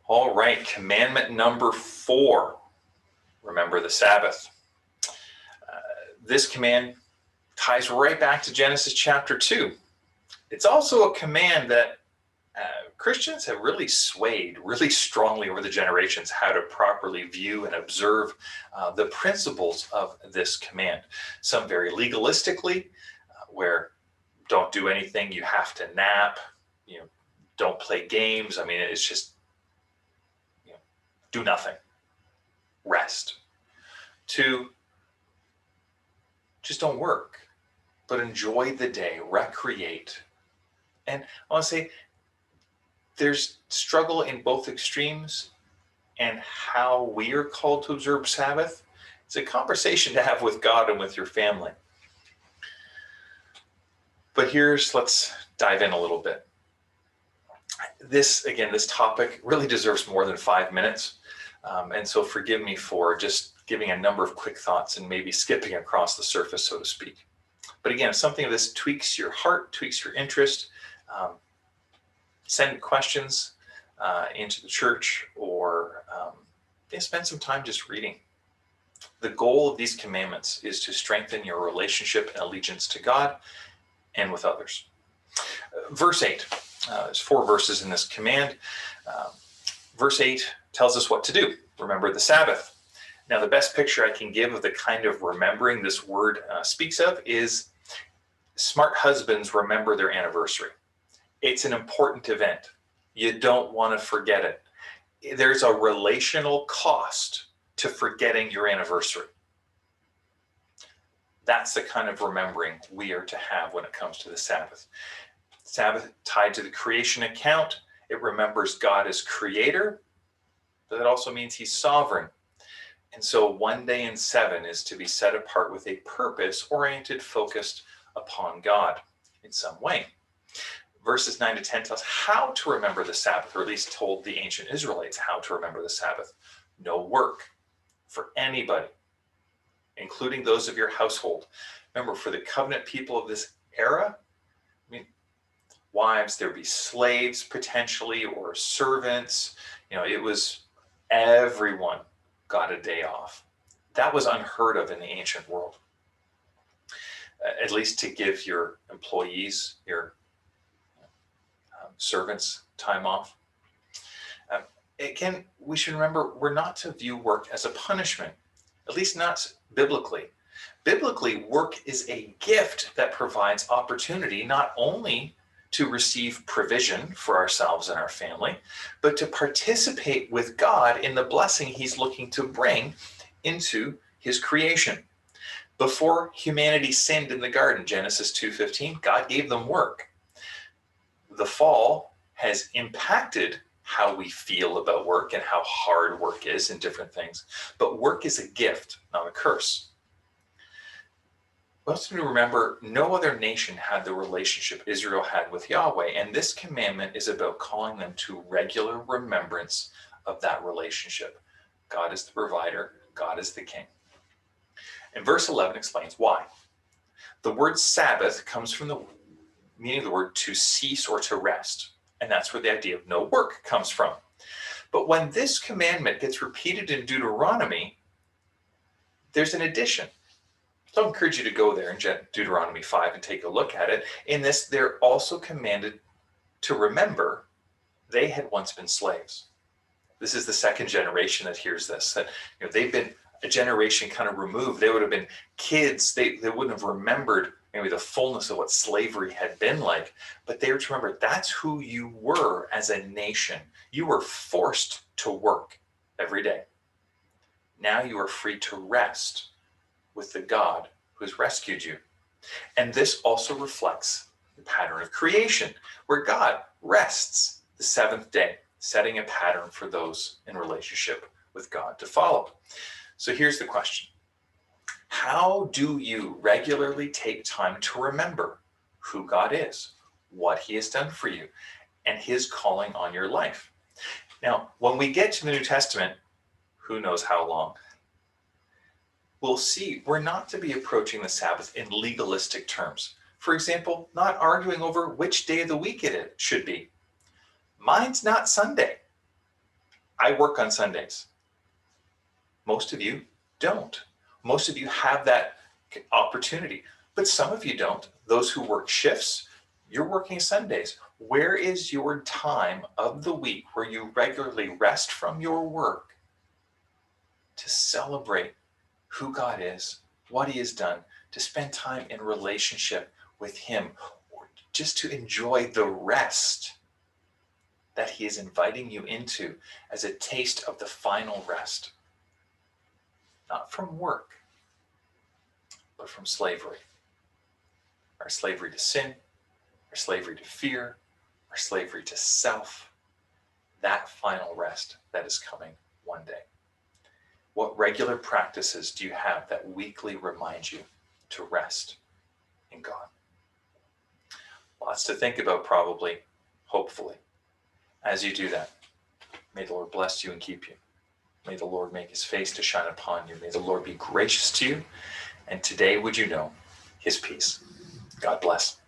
All right, commandment number 4, remember the Sabbath. This command ties right back to Genesis chapter 2. It's also a command that Christians have really swayed really strongly over the generations how to properly view and observe the principles of this command. Some very legalistically, where don't do anything, you have to nap, don't play games. I mean, it's just, do nothing, rest. 2, just don't work, but enjoy the day, recreate. And I want to say there's struggle in both extremes, and how we are called to observe Sabbath. It's a conversation to have with God and with your family. But let's dive in a little bit. This topic really deserves more than 5 minutes. And so forgive me for just giving a number of quick thoughts and maybe skipping across the surface, so to speak. But again, if something of this tweaks your heart, tweaks your interest, send questions into the church, or spend some time just reading. The goal of these commandments is to strengthen your relationship and allegiance to God and with others. Verse 8, there's 4 verses in this command. Verse 8 tells us what to do. Remember the Sabbath. Now, the best picture I can give of the kind of remembering this word speaks of is smart husbands remember their anniversary. It's an important event. You don't want to forget it. There's a relational cost to forgetting your anniversary. That's the kind of remembering we are to have when it comes to the Sabbath. Sabbath tied to the creation account. It remembers God as creator, but it also means he's sovereign. And so 1 day in 7 is to be set apart with a purpose oriented, focused upon God in some way. Verses 9 to 10 tell us how to remember the Sabbath, or at least told the ancient Israelites how to remember the Sabbath. No work for anybody, including those of your household. Remember, for the covenant people of this era, wives, there'd be slaves potentially, or servants. It was everyone got a day off. That was unheard of in the ancient world. At least to give your employees, your servants, time off. Again, we should remember we're not to view work as a punishment, at least not biblically. Biblically, work is a gift that provides opportunity not only to receive provision for ourselves and our family, but to participate with God in the blessing he's looking to bring into his creation. Before humanity sinned in the garden, Genesis 2:15, God gave them work. The fall has impacted how we feel about work and how hard work is in different things. But work is a gift, not a curse. We also need to remember no other nation had the relationship Israel had with Yahweh, and this commandment is about calling them to regular remembrance of that relationship. God is the provider, God is the king. And verse 11 explains why. The word Sabbath comes from the meaning of the word to cease or to rest. And that's where the idea of no work comes from. But when this commandment gets repeated in Deuteronomy, there's an addition. So I encourage you to go there in Deuteronomy 5 and take a look at it. In this, they're also commanded to remember they had once been slaves. This is the second generation that hears this. That they've been a generation kind of removed. They would have been kids. They wouldn't have remembered maybe the fullness of what slavery had been like, but they were to remember that's who you were as a nation. You were forced to work every day. Now you are free to rest with the God who has rescued you. And this also reflects the pattern of creation, where God rests the 7th day, setting a pattern for those in relationship with God to follow. So here's the question. How do you regularly take time to remember who God is, what he has done for you, and his calling on your life? Now, when we get to the New Testament, who knows how long, we'll see we're not to be approaching the Sabbath in legalistic terms. For example, not arguing over which day of the week it should be. Mine's not Sunday. I work on Sundays. Most of you don't. Most of you have that opportunity, but some of you don't. Those who work shifts, you're working Sundays. Where is your time of the week where you regularly rest from your work to celebrate who God is, what He has done, to spend time in relationship with Him, or just to enjoy the rest that He is inviting you into as a taste of the final rest? Not from work, but from slavery. Our slavery to sin, our slavery to fear, our slavery to self, that final rest that is coming one day. What regular practices do you have that weekly remind you to rest in God? Lots to think about, probably, hopefully. As you do that, may the Lord bless you and keep you. May the Lord make His face to shine upon you. May the Lord be gracious to you. And today would you know His peace. God bless.